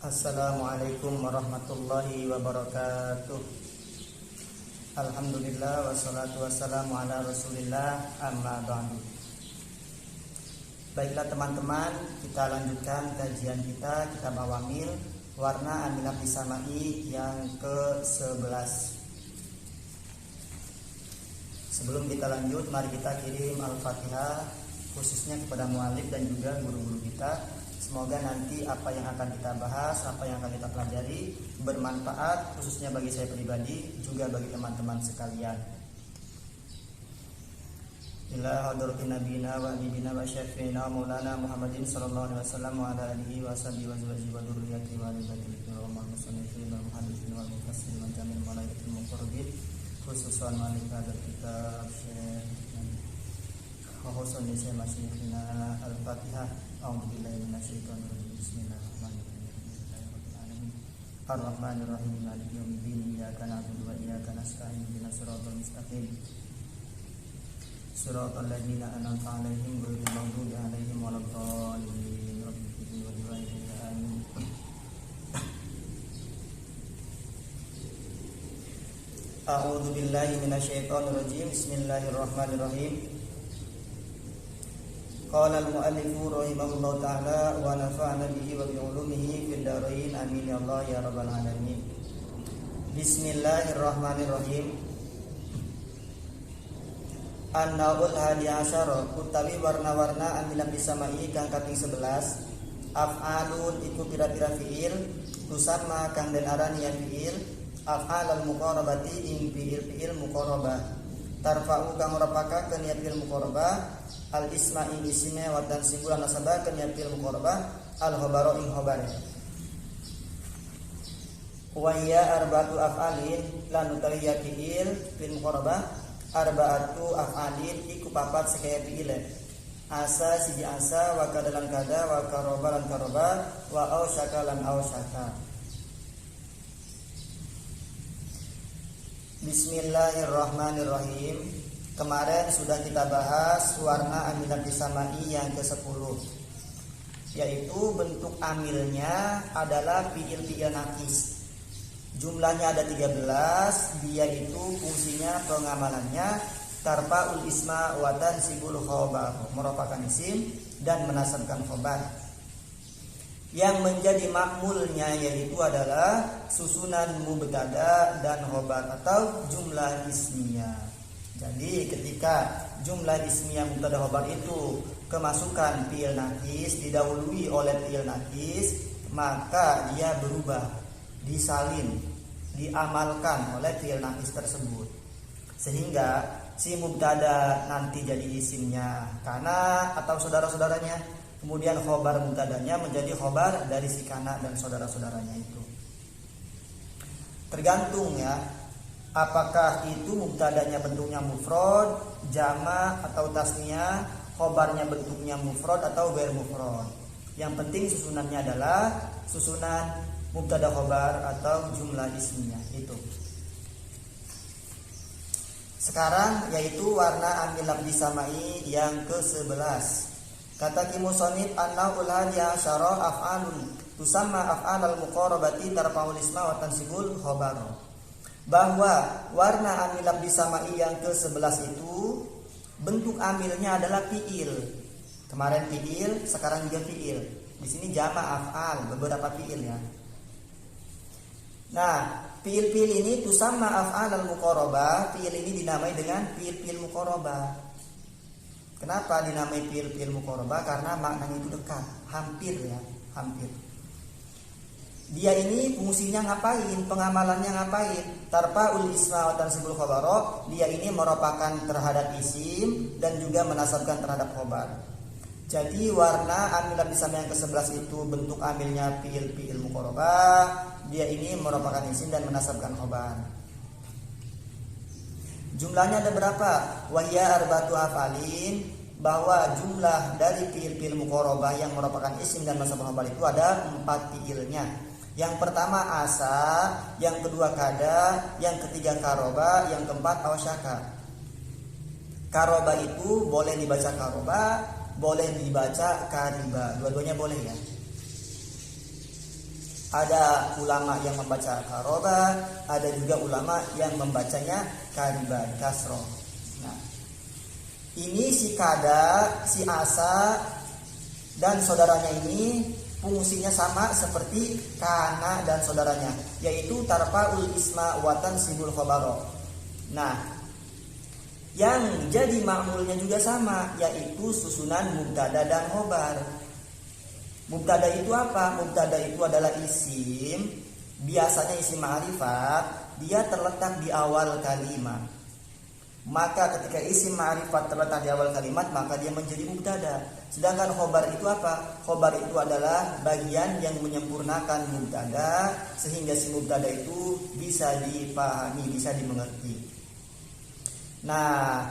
Assalamualaikum warahmatullahi wabarakatuh. Alhamdulillah wassalatu wassalamu ala rasulillah amma ba'du. Baiklah teman-teman, kita lanjutkan kajian kita kitab Awamil warna Amilah Bisamai yang ke-11. Sebelum kita lanjut, mari kita kirim Al-Fatihah khususnya kepada mualif dan juga guru-guru kita. Semoga nanti apa yang akan kita bahas, apa yang akan kita pelajari bermanfaat khususnya bagi saya pribadi, juga bagi teman-teman sekalian. Ila hadratin nabiyina wa habibina wa syafi'ina maulana Muhammadin sallallahu alaihi wasallam wa ala alihi wa sahbihi wa zawjihi wa dzurriyyatihi wa alihi wa musannifin wal muhaddisin wal mufassirin wa jami'il malaikatil muqarrabin khususan malik hadal kitab Syekh Khususnya saya masyikhina Al-Fatihah. A'udzubillahi minasyaitonir rajim. Bismillahirrahmanirrahim. Ar-Rahmanirrahim. Maliki yaumiddin. Iyyaka na'budu wa iyyaka nasta'in. Ihdinas siratal mustaqim. Siratal ladzina an'amta 'alaihim ghairil maghdubi 'alaihim waladdallin. Rabbil alamin. Amin. A'udzubillahi minasyaitonir rajim. Bismillahirrahmanirrahim. Qala al-mu'allifu rahimahullahu ta'ala wa nafa'ana bihi wa bi'ulumihi fid dharain amin ya Allah ya rabbal alamin. Bismillahirrahmanirrahim. An-naul hadi asyara utawi warna-warna Amilah Bisamai kang kaping 11. Af'alun iku pira-pira fi'il tusamma kang den arani ya fi'il af'alul muqarabati ing fi'il muqarabah. Tarfa'u kang ora pakaken ya fi'il muqarabah al-isma ing isime wa tansibulan nasabaken ya fi'il muqarabah al-khabara ing khabar. Wa ya arba'atu af'alin lan utawi ya fi'il muqarabah arba'atu af'alin iku papat sekaya fi'il. Asa siji asa wa kadalan kada wa karoba lan karoba wa ausyaka lan ausyaka. Bismillahirrahmanirrahim. Kemarin sudah kita bahas warna Amilah Bisamai yang ke-10, yaitu bentuk amilnya adalah fi'il nakis. Jumlahnya ada 13. Dia itu fungsinya pengamalannya tarfa'ul isma wa tansibul khabar, merupakan isim dan menasabkan khabar. Yang menjadi makmulnya yaitu adalah susunan mubtada dan khabar atau jumlah ismiyah. Jadi ketika jumlah ismiyah mubtada khabar itu kemasukan fi'il nakis, didahului oleh fi'il nakis, maka dia berubah, disalin, diamalkan oleh fi'il nakis tersebut. Sehingga si mubtada nanti jadi isimnya kana atau saudara-saudaranya, kemudian khobar mubtadanya menjadi khobar dari si kana dan saudara-saudaranya itu. Tergantung ya, apakah itu mubtadanya bentuknya mufrad, jama' atau tasniyah, khobarnya bentuknya mufrad atau ghair mufrad. Yang penting susunannya adalah susunan mubtada khobar atau jumlah ismiyah itu. Sekarang yaitu warna Amilah Bisamai yang ke-11. Kata musannif an-naul hadi asyara af'alun tusamma af'alal muqarabati tarfa'ul isma wa tansibul khabar. Bahwa warna Amilah Bisamai yang ke-11 itu bentuk amilnya adalah fi'il. Kemarin fi'il, sekarang juga fi'il. Di sini jama' af'al, beberapa fi'il ya. Nah, fi'il-fi'il ini tusamma af'alal muqarabah, fi'il ini dinamai dengan fi'il muqarabah. Kenapa dinamai fi'il muqarabah? Karena maknanya itu dekat, hampir ya, hampir. Dia ini fungsinya ngapain? Pengamalannya ngapain? Tarfa'ul isma wa tansibul khabara. Dia ini merupakan terhadap isim dan juga menasabkan terhadap khabar. Jadi warna Amilah Bisamai yang ke-11 itu bentuk amilnya fi'il muqarabah. Dia ini merupakan isim dan menasabkan khabar. Jumlahnya ada berapa? Wahya arba'atu af'alin, bahwa jumlah dari fi'il muqarabah yang merupakan isim dan menasabkan khabar itu ada 4 fi'ilnya. Yang pertama asa, yang kedua kada, yang ketiga karoba, yang keempat ausyaka. Karoba itu boleh dibaca karoba, boleh dibaca kariba, dua-duanya boleh ya. Ada ulama yang membaca karoba, ada juga ulama yang membacanya kariba kasroh. Nah, ini si kada, si asa dan saudaranya ini fungsinya sama seperti kana dan saudaranya, yaitu tarfaul isma watan sibul khobaro. Nah, yang jadi ma'mulnya juga sama, yaitu susunan mubtada dan khobar. Mubtada itu apa? Mubtada itu adalah isim, biasanya isim ma'rifat, dia terletak di awal kalimat. Maka ketika isim ma'rifat terletak di awal kalimat, maka dia menjadi mubtada. Sedangkan khobar itu apa? Khobar itu adalah bagian yang menyempurnakan mubtada, sehingga si mubtada itu bisa dipahami, bisa dimengerti. Nah,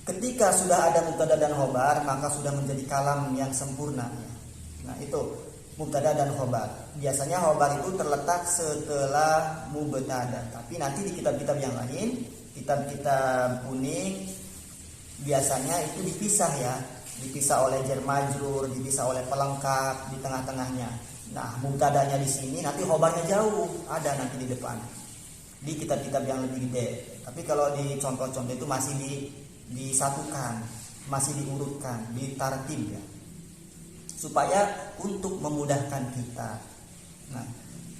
ketika sudah ada mubtada dan khobar, maka sudah menjadi kalam yang sempurna. Nah, itu mubtada dan khobar. Biasanya khobar itu terletak setelah mubtada. Tapi nanti di kitab-kitab yang lain, kitab-kitab kuning, biasanya itu dipisah ya. Dipisah oleh jar majrur, dipisah oleh pelengkap di tengah-tengahnya. Nah, mubtadanya di sini, nanti khobarnya jauh, ada nanti di depan. Di kitab-kitab yang lebih gede. Tapi kalau di contoh-contoh itu masih disatukan, masih diurutkan, ditartib ya. Supaya untuk memudahkan kita. Nah,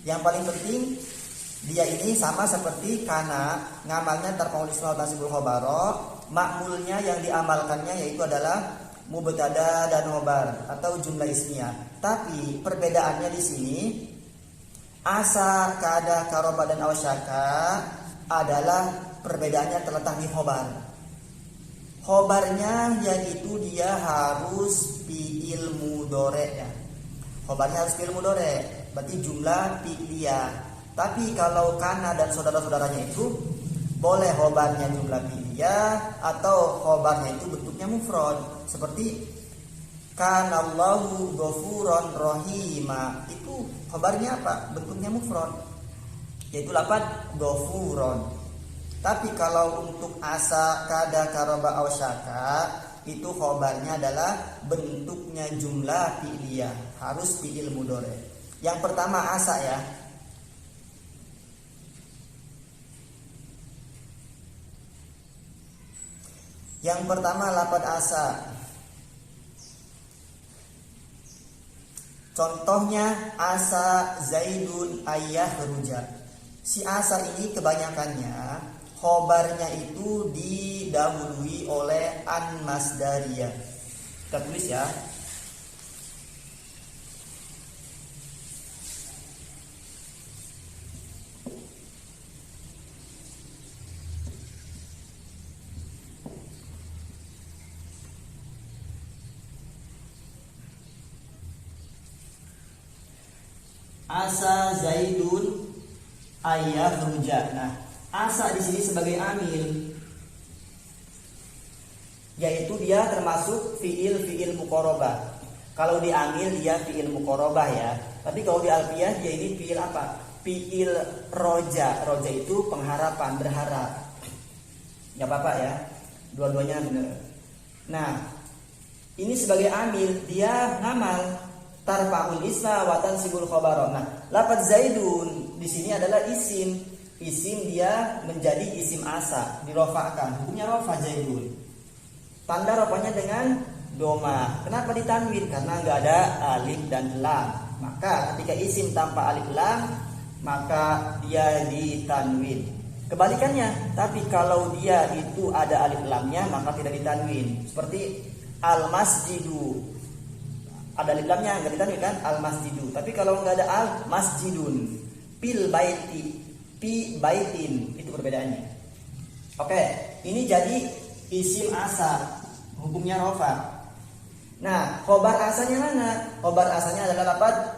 yang paling penting dia ini sama seperti kana, ngamalnya tarfaul isma wa tansibul khabaro, makmulnya yang diamalkannya yaitu adalah mubtada dan khobar atau jumlah ismiyah. Tapi perbedaannya di sini asa, kada, karoba dan awasyaka adalah perbedaannya terletak di khobar. Khobarnya yaitu dia harus fi'il mudhari ya. Khobarnya harus fi'il mudhari, berarti jumlah fi'liyah. Tapi kalau kana dan saudara-saudaranya itu boleh khobarnya jumlah fi'liyah atau khobarnya itu bentuknya mufrad. Seperti kanallahu ghafuron rahima, itu khobarnya apa? Bentuknya mufrad, yaitu lafaz ghafuron. Tapi kalau untuk asa, kada, karoba, awsyaka, itu khobarnya adalah bentuknya jumlah fi'liyah, harus fi'il mudhari. Yang pertama asa ya. Yang pertama lafaz asa. Contohnya asa Zaidun ayah ruja. Si asa ini kebanyakannya khobarnya itu didahului oleh an masdariyah. Kita tulis ya. Asa Zaidun ayah ruja. Nah, asa di sini sebagai amil, yaitu dia termasuk fiil muqarabah. Kalau di amil dia fiil muqarabah ya. Tapi kalau di alfiyah dia ini fiil apa? Fiil roja. Roja itu pengharapan, berharap. Gak apa-apa ya. Dua-duanya benar. Nah, ini sebagai amil dia ngamal tarfaul isma wa tansibul khabara. Nah, lafaz Zaidun di sini adalah isim. Isim dia menjadi isim asa, dirofa'kan. Hukumnya rofa Zaidun. Tanda rofanya dengan doma. Kenapa ditanwin? Karena nggak ada alif dan lam. Maka ketika isim tanpa alif lam, maka dia ditanwin. Kebalikannya, tapi kalau dia itu ada alif lamnya, maka tidak ditanwin. Seperti al-masjidu. Ada alif lamnya, nggak ditanwin kan? Al-masjidu. Tapi kalau nggak ada al-masjidun, pil baiti, pi baitin, itu perbedaannya. Oke, ini jadi isim asa, hukumnya rofa. Nah, khobar asanya mana? Khobar asanya adalah lafaz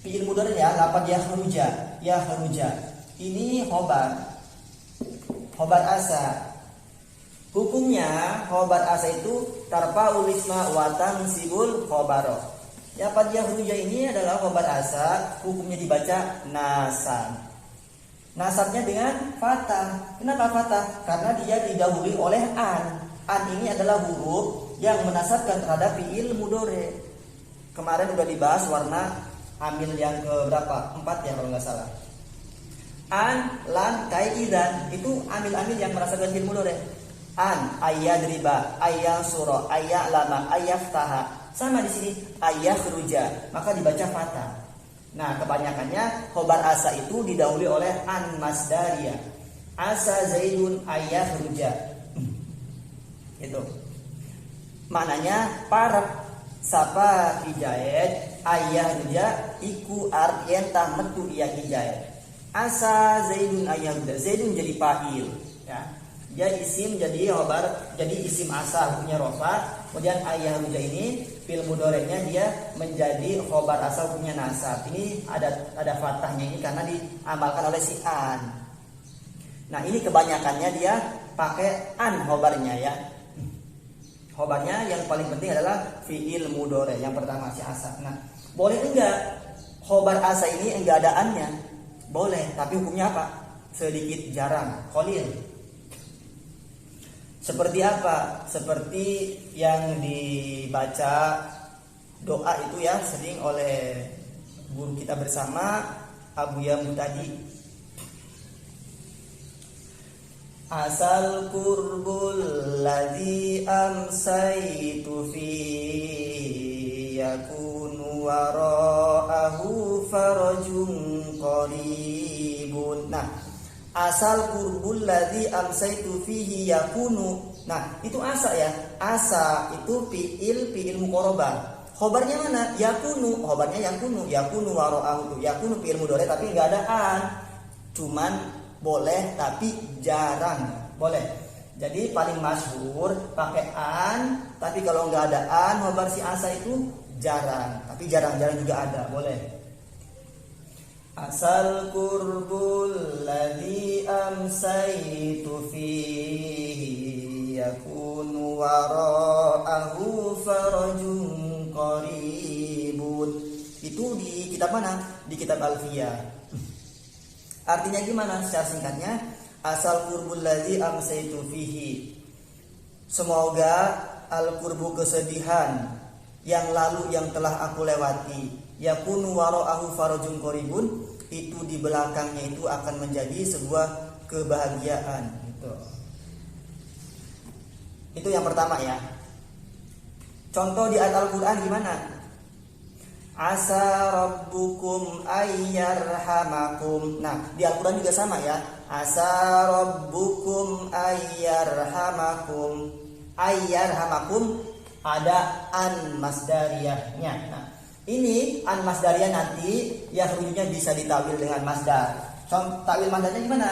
fi'il mudhari ya, lafaz yahruja. Ini khobar asa. Hukumnya khobar asa itu tarfaul isma wa tansibul khabaro. Ya, lafaz yahruja ini adalah khobar asa, hukumnya dibaca nasab. Nasabnya dengan fathah. Kenapa fathah? Karena dia didahului oleh an. An ini adalah huruf yang menasabkan terhadap fi'il mudhari. Kemarin udah dibahas warna amil yang ke berapa? 4 ya kalau nggak salah. An, lan, kai, idan itu amil-amil yang merasakan fi'il mudhari. An, ayyadriba, ayyasura, ayya'lama, ayyaftaha. Sama di sini ayyakhruja, maka dibaca fathah. Nah, kebanyakannya khobar asa itu didahului oleh an masdariyah. Asa Zaidun ayyakhruja. Itu. Maknanya para sapa hidayat ayyahruja iku artientah metu iya hidayat. Asa Zaidun ayyahruja. Zaidun jadi fa'il, ya. Dia isim jadi khobar, jadi isim asa hukumnya rofa. Kemudian ayyahruja ini fi'il mudhari'nya dia menjadi khobar asa hukumnya nasab. Ini ada fathahnya ini karena diamalkan oleh si an. Nah, ini kebanyakannya dia pakai an khobarnya ya. Khobarnya yang paling penting adalah fi'il mudhari' yang pertama si asa. Nah, boleh enggak khobar asa ini enggak ada annya? Boleh, tapi hukumnya apa? Sedikit jarang, qalil. Seperti apa? Seperti yang dibaca doa itu ya sering oleh guru kita bersama Abu Yamu tadi. Asal kurbul ladzi amsaitu fi yakunu wara'ahu farajun qaribun. Nah, asal kurbul ladzi amsaitu fihi yakunu. Nah, itu asa ya. Asa itu fi'il muqarabah. Khobarnya mana? Yakunu. Khobarnya yakunu wara'ahu. Yakunu fi'il mudhari tapi enggak ada an. Cuman boleh tapi jarang. Boleh. Jadi paling masyhur pakai an, tapi kalau enggak ada an khobar si asa itu jarang. Tapi jarang-jarang juga ada. Boleh. Asal kurbul ladzi amsaitu fihi yakunu wara'ahu farajun qaribun. Itu di kitab mana? Di kitab Alfiyah. Artinya gimana secara singkatnya? Asal kurbul ladzi amsaitu fihi. Semoga al-kurbu kesedihan yang lalu yang telah aku lewati yakunu wara'ahu farajun qaribun, itu di belakangnya itu akan menjadi sebuah kebahagiaan gitu. Itu yang pertama ya. Contoh di ayat Al-Qur'an gimana? Asa rabbukum ayyarhamakum. Nah, di Al-Qur'an juga sama ya. Asa rabbukum ayyarhamakum. Ayyarhamakum ada an masdariyahnya. Nah, ini an masdariyah nanti ya rujunya bisa ditawil dengan masdar. Takwil masdarnya gimana?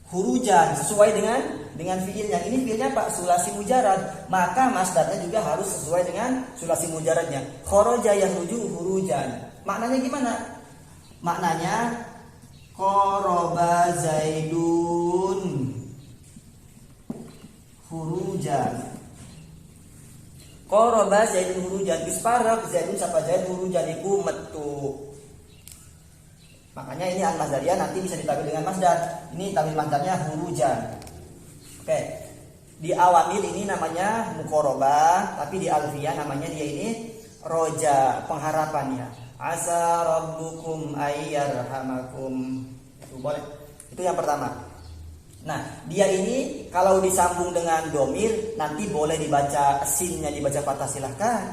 Hurujan sesuai dengan fiilnya. Ini fiilnya Pak sulasi mujarad, maka masdarnya juga harus sesuai dengan sulasi mujaradnya. Kharaja yahruju hurujan. Maknanya gimana? Maknanya qaraba Zaidun hurujan. Qaraba Zaidun hurujan, bisparak Zaidun sapa Zaid hurujan iku metu. Makanya ini al-masdariyah nanti bisa ditawil dengan masdar. Ini tawil masdarnya hurujan. Oke. Di awamil ini namanya muqarabah, tapi di alfiyah namanya dia ini roja, pengharapannya. Asa rabbukum ayyarhamakum. Itu boleh. Itu yang pertama. Nah, dia ini kalau disambung dengan domir nanti boleh dibaca sinnya dibaca fathah silahkan,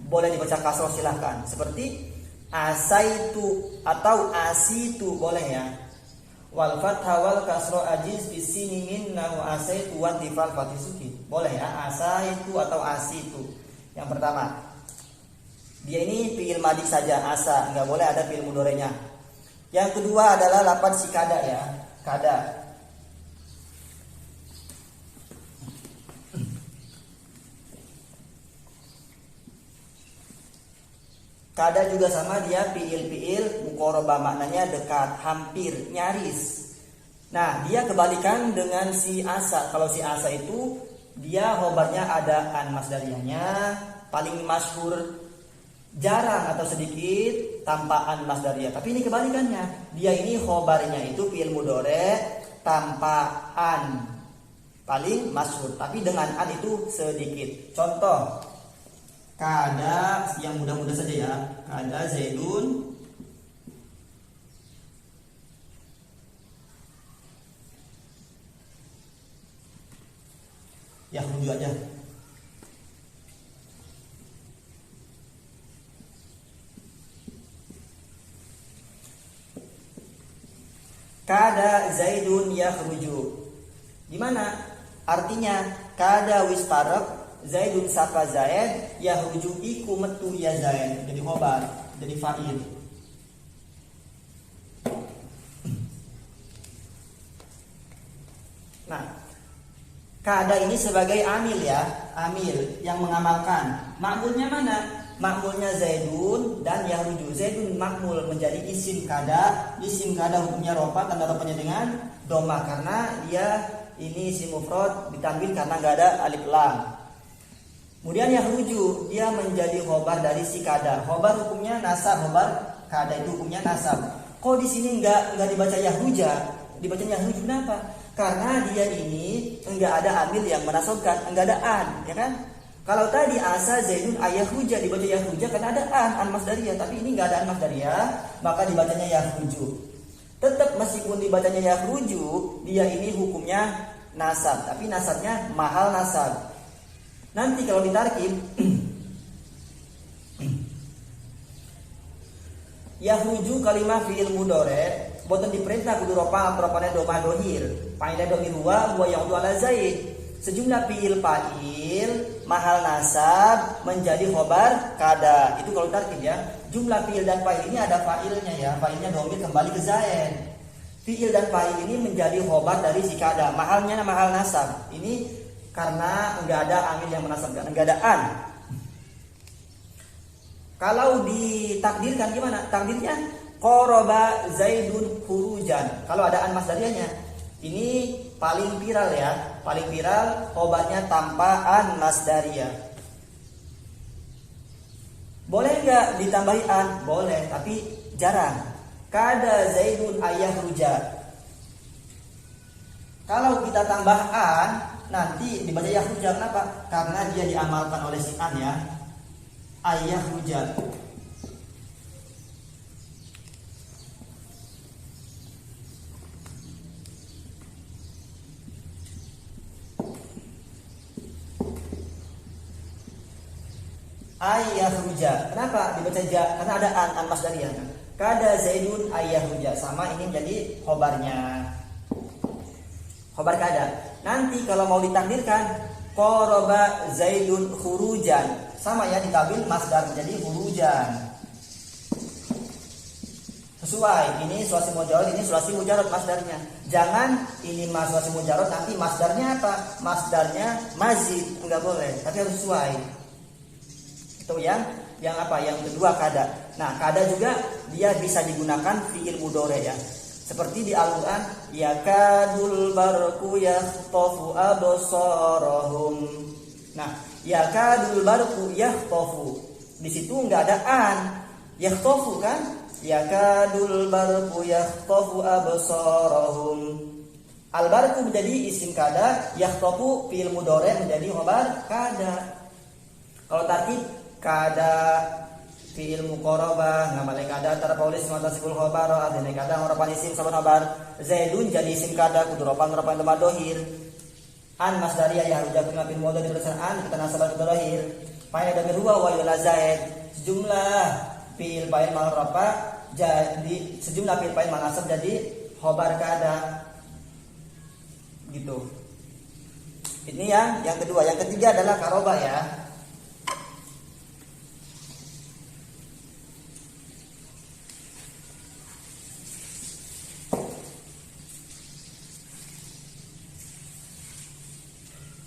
boleh dibaca kasroh silahkan. Seperti asaitu atau asitu boleh ya. Wal fathah wal kasroh ajiz bisini minna wa asaitu wa tifal fatisuki. Boleh ya, asaitu atau asitu. Yang pertama. Dia ini fi'il madhi saja asa, enggak boleh ada fi'il mudhari'nya. Yang kedua adalah lafaz si kada ya. Kada. Kada juga sama dia fi'il muqarabah, maknanya dekat, hampir, nyaris. Nah, dia kebalikan dengan si asa. Kalau si asa itu dia khobarnya ada an masdariyahnya, paling masyhur jarang atau sedikit tanpa an masdariyah. Tapi ini kebalikannya. Dia ini khobarnya itu fi'il mudhari tanpa an. Paling masyhur, tapi dengan an itu sedikit. Contoh Kada yang mudah-mudah saja ya. Kada Zaidun yakhruju aja. Kada Zaidun yakhruju. Di mana? Artinya kada wis parek Zaidun sapa Zaid yakhruju iku metu ya Zaid. Jadi khobar, jadi fa'il. Nah, kada ini sebagai amil ya, amil yang mengamalkan. Makmulnya mana? Makmulnya Zaidun dan yakhruju. Zaidun makmul menjadi isim kada. Isim kada hukumnya rofa, tanda rofanya dengan doma karena dia ini isim mufrad ditambil karena enggak ada alif lam. Kemudian yakhruju dia menjadi khobar dari si kada. Khobar hukumnya nasab, khobar kada itu hukumnya nasab. Kok di sini enggak dibaca yahruja? Dibaca yahruju kenapa? Karena dia ini enggak ada amil yang menasabkan, enggak ada an, ya kan? Kalau tadi asa Zaidun ayahruja dibaca yahruja karena ada an masdariyah, tapi ini enggak ada an masdariyah, maka dibacanya yahruju. Tetap meskipun dibacanya yahruju, dia ini hukumnya nasab, tapi nasabnya mahal nasab. Nanti kalau ditarkib yahruju kalimah fi'il mudhari boten diperintah kudu rofa ropane domah dohir. Fa'ila domir huwa yaudu ala Zaid. Sejumlah fi'il fa'il mahal nasab menjadi khobar kada. Itu kalau tarkib ya. Jumlah fi'il dan fa'il ini ada fa'ilnya ya. Fa'ilnya domir kembali ke Zaid. Fi'il dan fa'il ini menjadi khobar dari si kada. Mahalnya mahal nasab. Ini karena enggak ada amil yang menasabkan, enggak ada an. Kalau ditakdirkan gimana? Takdirnya qoroba Zaidun khurujan. Kalau ada an masdariyahnya. Ini paling viral ya. Paling viral khobarnya tanpa an masdariyah. Boleh enggak ditambahi an? Boleh, tapi jarang. Kada Zaidun ayahruja. Kalau kita tambah an nanti dibaca yahruja. Kenapa? Karena dia diamalkan oleh si an ya. Ayahruja. Ayahruja. Kenapa dibaca ja? Karena ada an masdariyah. Kada Zaidun ayahruja. Sama ini menjadi khobarnya. Khobar kada. Nanti kalau mau ditakdirkan qoroba Zaidun khurujan, sama ya ditabil masdar menjadi khurujan. Sesuai, ini sulasi mujarrad, ini sulasi mujarrad masdarnya. Jangan ini sulasi mujarrad nanti masdarnya apa? Masdarnya mazid, enggak boleh, tapi harus sesuai. Itu yang apa? Yang kedua kada. Nah, kada juga dia bisa digunakan fi'il mudhari ya. Seperti di Al-Qur'an, yakadul barqu yakhtafu absarahum. Nah, yakadul barqu yakhtafu. Di situ enggak ada an. Yakhtafu kan? Yakadul barqu yakhtafu absarahum. Al-barqu menjadi isim kada, yakhtafu fi'il mudhari menjadi khabar kada. Kalau tarkib kada fi'il muqarabah ngamalai kada tarpaulis matasikul khabar adene kada ngoropan isim saban khabar. Zaidun jadi isim kada kudu ropan tempat dohir. An masdariyah yahruja kuna fil mudhari an kita nasabat dohir. Fa'il damir huwa wa yula Zaid. Sejumlah fi'il fa'il ma'rafa jadi sejumlah fi'il fa'il manasab jadi khabar kada. Gitu. Ini yang kedua. Yang ketiga adalah karoba ya.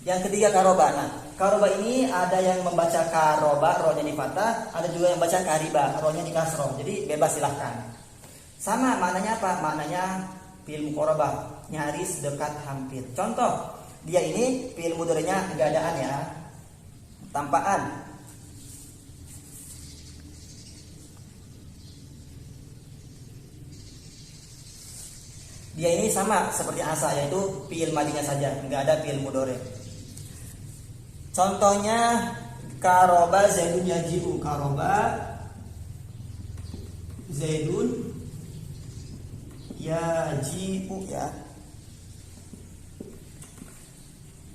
Yang ketiga karoba. Nah, karoba ini ada yang membaca karoba, rohnya di fathah, ada juga yang baca kariba, rohnya di kasroh. Jadi bebas silahkan. Sama maknanya apa? Maknanya fi'il muqarabah, nyaris, dekat, hampir. Contoh, dia ini fi'il mudhari'nya enggak ada an ya. Tanpa an. Dia ini sama seperti asa, yaitu fi'il madinya saja, enggak ada fi'il mudhari'. Contohnya Karoba Zaidun yaji'u. Karoba Zaidun yaji'u ya.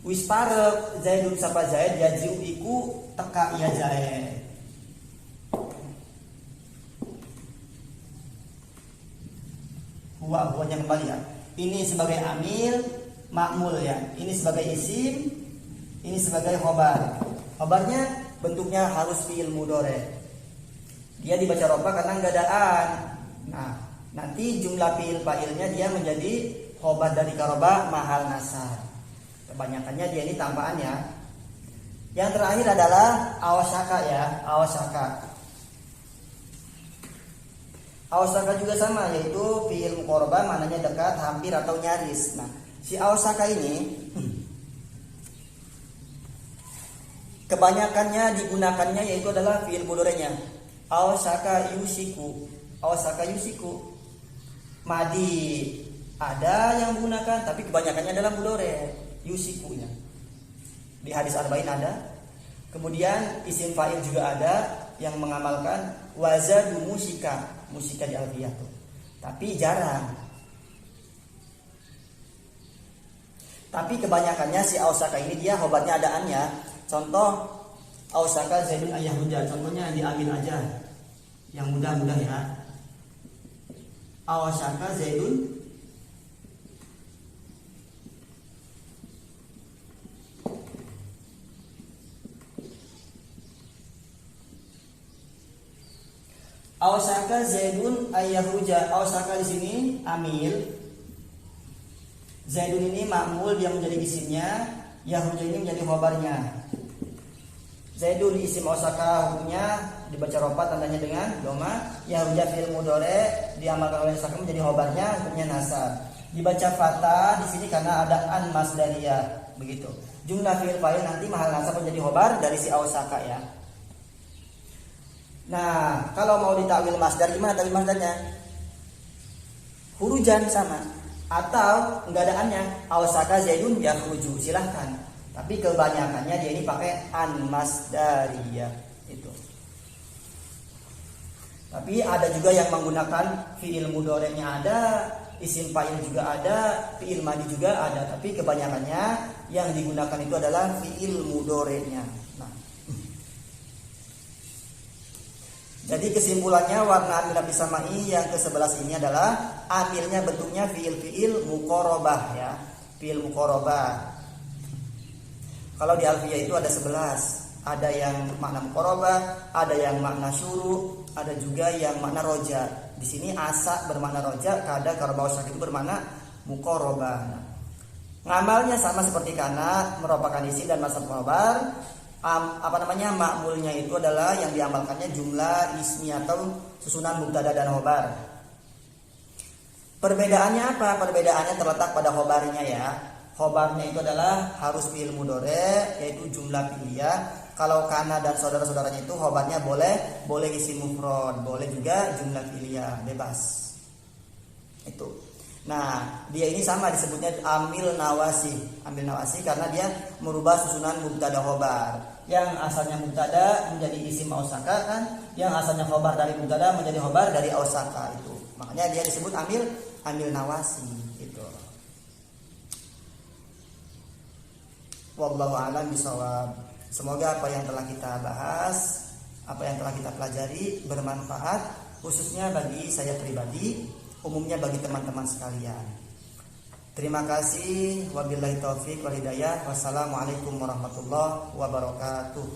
Wis parek Zaidun sapa Zaid yaji'u iku teka ya Zaid. Huwanya kembali ya. Ini sebagai amil ma'mul ya. Ini sebagai isim, ini sebagai khobar. Khobarnya bentuknya harus fi'il mudhari. Dia dibaca roba karena enggak adaan. Nah, nanti jumlah fi'il fa'ilnya dia menjadi khobar dari karoba mahal nasar. Kebanyakannya dia ini tambahannya. Yang terakhir adalah awasaka ya, awasaka. Awasaka juga sama, yaitu fi'il muqarrabah, maknanya dekat, hampir atau nyaris. Nah, si awasaka ini kebanyakannya digunakannya yaitu adalah fi'il mudhari'nya. Awasaka yusiku. Awasaka yusiku. Madi ada yang menggunakan, tapi kebanyakannya adalah mudhari', yusikunya. Di hadis arba'in ada. Kemudian isim fa'il juga ada yang mengamalkan wazadu musika. Musika di alfiyah tuh. Tapi jarang. Tapi kebanyakannya si ausaka ini dia khobarnya adaannya. Contoh ausaka Zaidun ayah hujan. Contohnya diambil aja. Yang mudah-mudah ya. Ausaka Zaidun Awsaka Zaidun ayyahuja. Awsaka di sini amil. Zaidun ini ma'mul yang menjadi isimnya, yahuja ini menjadi khobarnya. Zaidun isim awsaka hukumnya dibaca rofa tandanya dengan doma, yahuja fi'il mudhari diamalkan oleh saka menjadi khobarnya, hukumnya nasab. Dibaca fatah di sini karena ada an masdariyah, begitu. Jumlah fi'il fa'il nanti mahal nasab menjadi khobar dari si awsaka ya. Nah, kalau mau ditakwil masdar gimana takwil masdarnya? Hurujan sama atau enggak adaannya awsaka Zaidun yakhruju, silahkan. Tapi kebanyakannya dia ini pakai an masdariyah itu. Tapi ada juga yang menggunakan fi'il mudhari'nya ada, isim fa'il juga ada, fi'il madhi juga ada, tapi kebanyakannya yang digunakan itu adalah fi'il mudhari'nya. Jadi kesimpulannya warna amil bisamai yang ke-11 ini adalah amilnya bentuknya fi'il muqarrabah ya. Fi'il muqarrabah. Kalau di alfiyah itu ada 11. Ada yang makna muqarrabah, ada yang makna syuru, ada juga yang makna roja. Di sini asa bermakna roja, kada karba wasak itu bermakna muqarrabah. Nah, ngamalnya sama seperti kana, merupakan isim dan masdar khabar. Makmulnya itu adalah yang diamalkannya jumlah ismi atau susunan mubtada dan khobar. Perbedaannya apa? Perbedaannya terletak pada khobarnya ya. Khobarnya itu adalah harus fi'il mudhari yaitu jumlah fi'liyah. Kalau kana dan saudara-saudaranya itu khobarnya boleh isim mufrad, boleh juga jumlah fi'liyah, bebas. Itu. Nah, dia ini sama disebutnya amil nawasi. Amil nawasi karena dia merubah susunan mubtada khobar. Yang asalnya mubtada menjadi isim ausaka kan, yang asalnya khobar dari mubtada menjadi khobar dari ausaka itu. Makanya dia disebut amil nawasi gitu. Wallahu a'lam bishawab. Semoga apa yang telah kita bahas, apa yang telah kita pelajari bermanfaat khususnya bagi saya pribadi, umumnya bagi teman-teman sekalian. Terima kasih. Wabillahi taufik wal hidayah. Wassalamualaikum warahmatullahi wabarakatuh.